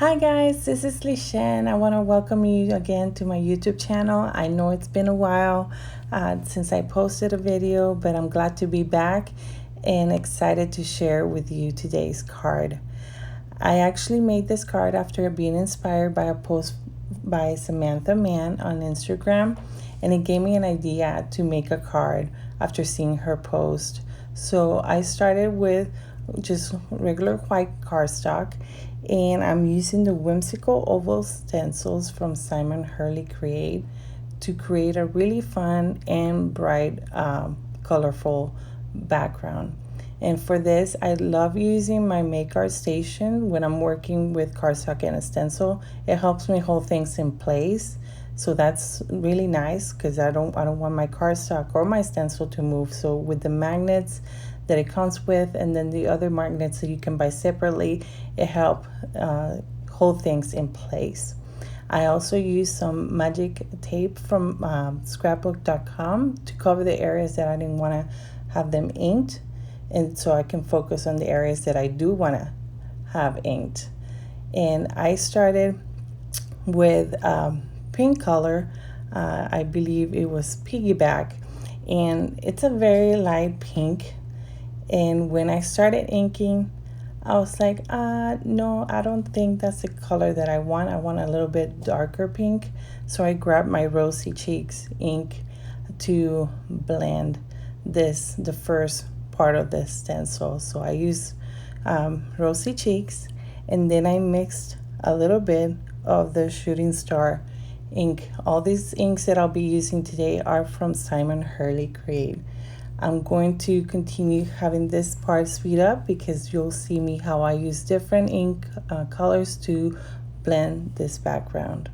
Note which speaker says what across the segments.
Speaker 1: Hi guys, this is Lishan. I want to welcome you again to my YouTube channel. I know it's been a while since I posted a video, but I'm glad to be back and excited to share with you today's card. I actually made this card after being inspired by a post by Samantha Mann on Instagram, and it gave me an idea to make a card after seeing her post. So I started with just regular white cardstock, and I'm using the Whimsical Ovals stencils from Simon Hurley Create to create a really fun and bright, colorful background. And for this, I love using my Make Art Station when I'm working with cardstock and a stencil. It helps me hold things in place. So that's really nice because I don't want my cardstock or my stencil to move. So with the magnets that it comes with, and then the other magnets that you can buy separately, it helps hold things in place. I also use some magic tape from scrapbook.com to cover the areas that I didn't want to have them inked, and so I can focus on the areas that I do want to have inked. And I started with pink color. I believe it was Piggyback, and it's a very light pink. And when I started inking, I was like, no, I don't think that's the color that I want. I want a little bit darker pink. So I grabbed my Rosy Cheeks ink to blend the first part of the stencil. So I used Rosy Cheeks, and then I mixed a little bit of the Shooting Star ink. All these inks that I'll be using today are from Simon Hurley Create. I'm going to continue having this part speed up because you'll see me how I use different ink colors to blend this background.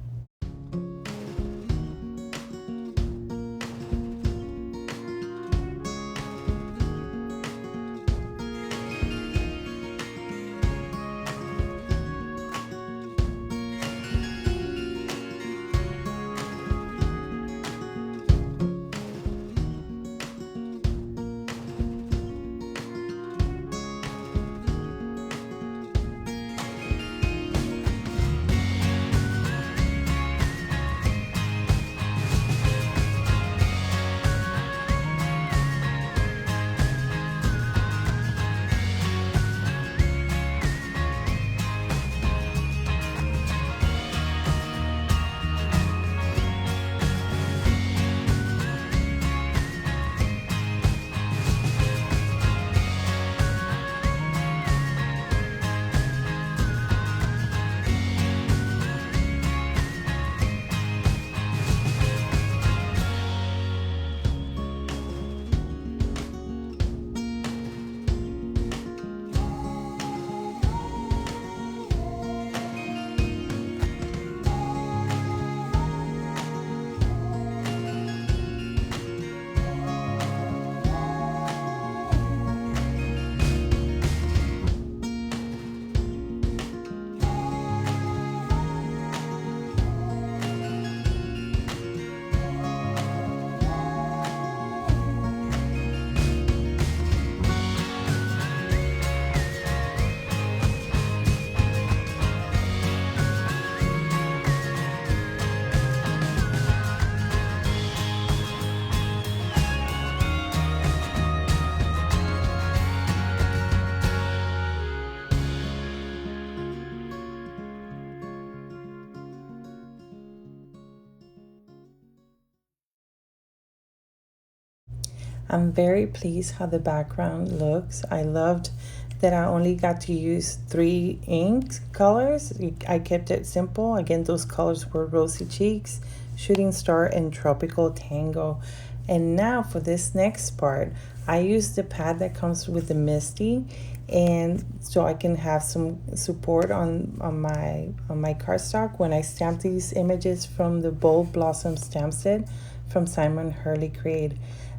Speaker 1: I'm very pleased how the background looks. I loved that I only got to use 3 ink colors. I kept it simple. Again, those colors were Rosy Cheeks, Shooting Star, and Tropical Tango. And now for this next part, I used the pad that comes with the Misty, and so I can have some support on my cardstock when I stamp these images from the Bold Blossom stamp set from Simon Hurley Create.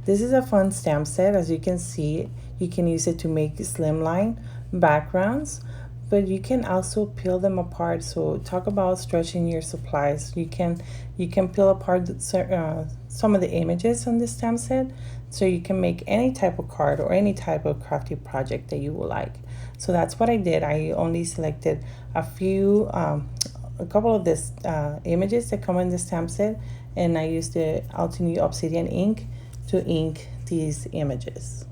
Speaker 1: This is a fun stamp set. As you can see, you can use it to make slimline backgrounds, but you can also peel them apart. So talk about stretching your supplies. You can peel apart some of the images on this stamp set, so you can make any type of card or any type of crafty project that you would like. So that's what I did. I only selected a few, a couple of this images that come in the stamp set, and I used the Altenew Obsidian ink to ink these images.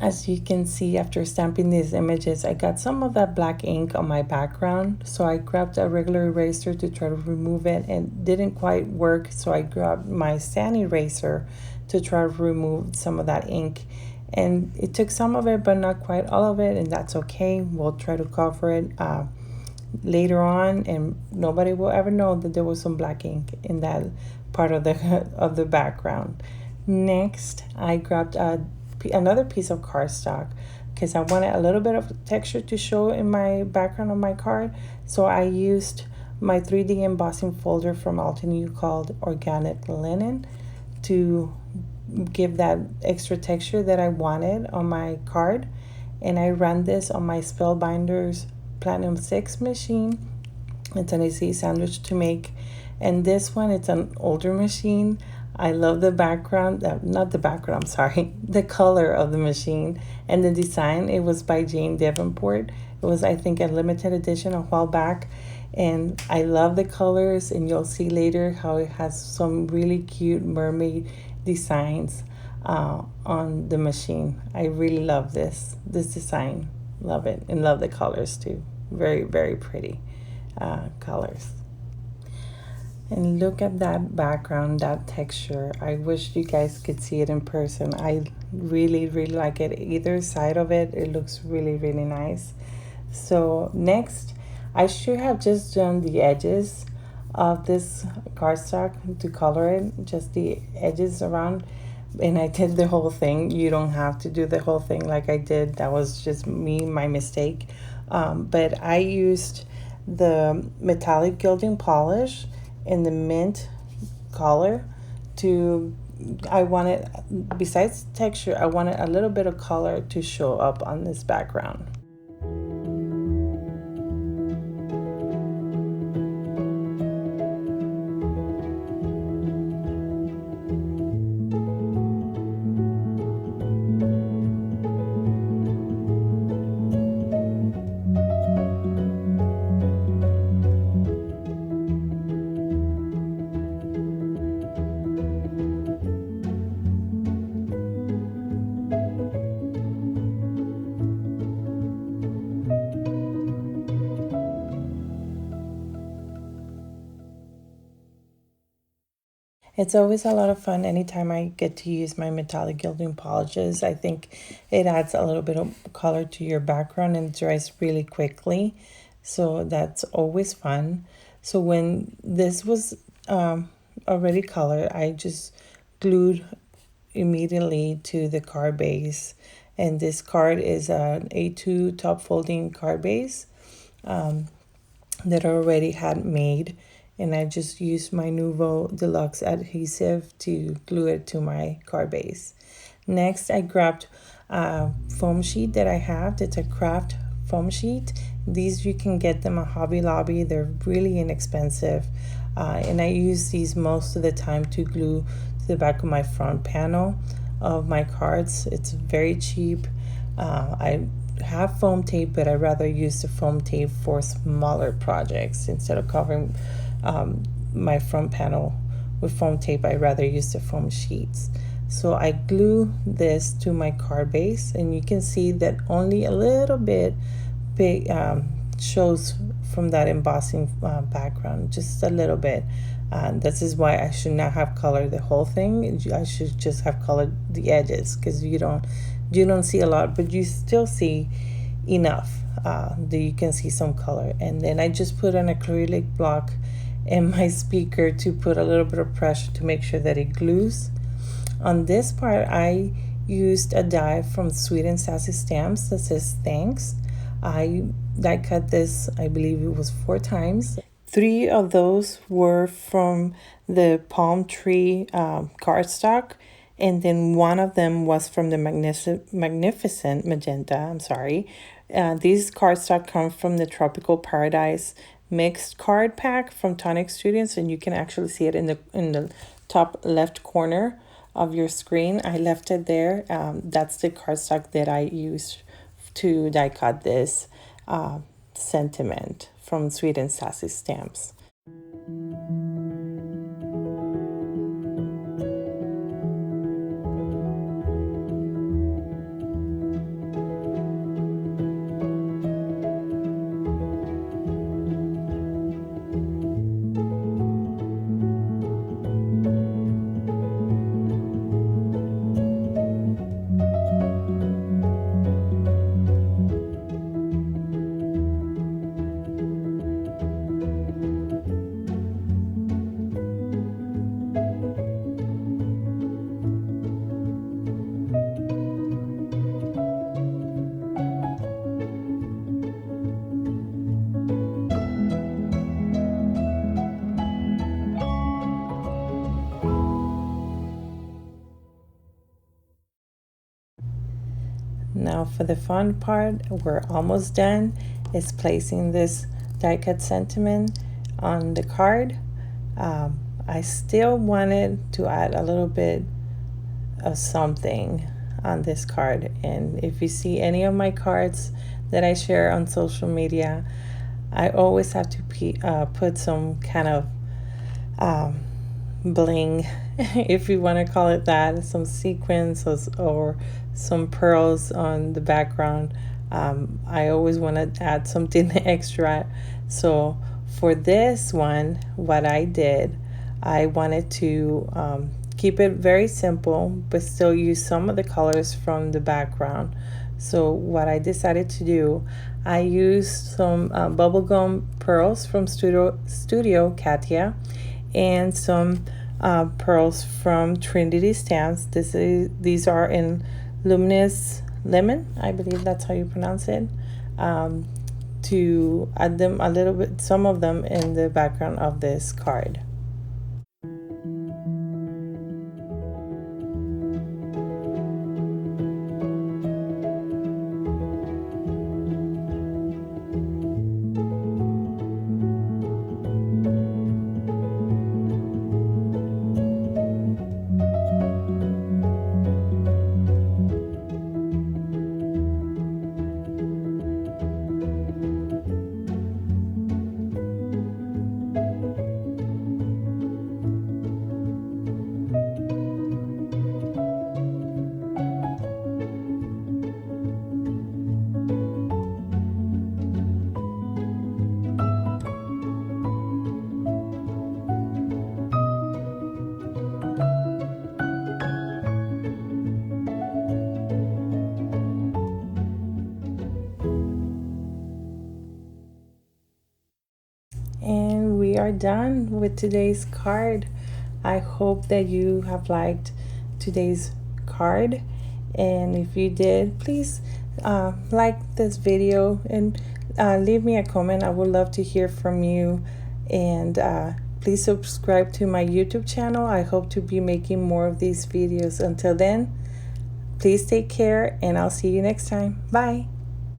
Speaker 1: As you can see, after stamping these images, I got some of that black ink on my background. So I grabbed a regular eraser to try to remove it, and didn't quite work. So I grabbed my sand eraser to try to remove some of that ink. And it took some of it, but not quite all of it, and that's okay. We'll try to cover it later on, and nobody will ever know that there was some black ink in that part of the background. Next, I grabbed another piece of cardstock because I wanted a little bit of texture to show in my background of my card. So I used my 3D embossing folder from Altenew called Organic Linen to give that extra texture that I wanted on my card. And I ran this on my Spellbinders Platinum 6 machine. It's an easy sandwich to make. And this one, it's an older machine. I love the background, not the background, I'm sorry, the color of the machine and the design. It was by Jane Davenport. It was, I think, a limited edition a while back. And I love the colors, and you'll see later how it has some really cute mermaid designs on the machine. I really love this design. Love it, and love the colors too. Very, very pretty colors. And look at that background, that texture. I wish you guys could see it in person. I really, really like it. Either side of it, it looks really, really nice. So next, I should have just done the edges of this cardstock to color it, just the edges around. And I did the whole thing. You don't have to do the whole thing like I did. That was just me, my mistake. But I used the metallic gilding polish in the mint color I wanted, besides texture, I wanted a little bit of color to show up on this background. It's always a lot of fun anytime I get to use my metallic gilding polishes. I think it adds a little bit of color to your background and dries really quickly. So that's always fun. So when this was already colored, I just glued immediately to the card base. And this card is an A2 top folding card base that I already had made. And I just used my Nouveau Deluxe adhesive to glue it to my card base. Next, I grabbed a foam sheet that I have. It's a craft foam sheet. These, you can get them at Hobby Lobby. They're really inexpensive. And I use these most of the time to glue to the back of my front panel of my cards. It's very cheap. I have foam tape, but I'd rather use the foam tape for smaller projects instead of covering my front panel with foam tape. I'd rather use the foam sheets. So I glue this to my card base, and you can see that only a little bit big shows from that embossing background, just a little bit. This is why I should not have colored the whole thing. I should just have colored the edges, because you don't see a lot, but you still see enough that you can see some color. And then I just put an acrylic block in my speaker to put a little bit of pressure to make sure that it glues. On this part, I used a die from Sweet and Sassy Stamps that says thanks. I die cut this, I believe it was 4 times. 3 of those were from the palm tree cardstock, and then 1 of them was from the magnificent magenta. I'm sorry. These cardstock come from the Tropical Paradise mixed card pack from Tonic Studios, and you can actually see it in the top left corner of your screen. I left it there. That's the cardstock that I used to die cut this sentiment from Sweet and Sassy Stamps. Now for the fun part, we're almost done. Is placing this die cut sentiment on the card. I still wanted to add a little bit of something on this card, and if you see any of my cards that I share on social media, I always have to put some kind of bling, if you want to call it that, some sequins or some pearls on the background. I always want to add something extra. So for this one, what I did, I wanted to keep it very simple but still use some of the colors from the background. So what I decided to do, I used some bubblegum pearls from Studio Katia, and some pearls from Trinity Stamps. These are in Luminous Lemon, I believe that's how you pronounce it, to add them a little bit, some of them in the background of this card. And we are done with today's card. I hope that you have liked today's card, and if you did, please like this video and leave me a comment. I would love to hear from you, and please subscribe to my YouTube channel. I hope to be making more of these videos. Until then, please take care, and I'll see you next time. Bye.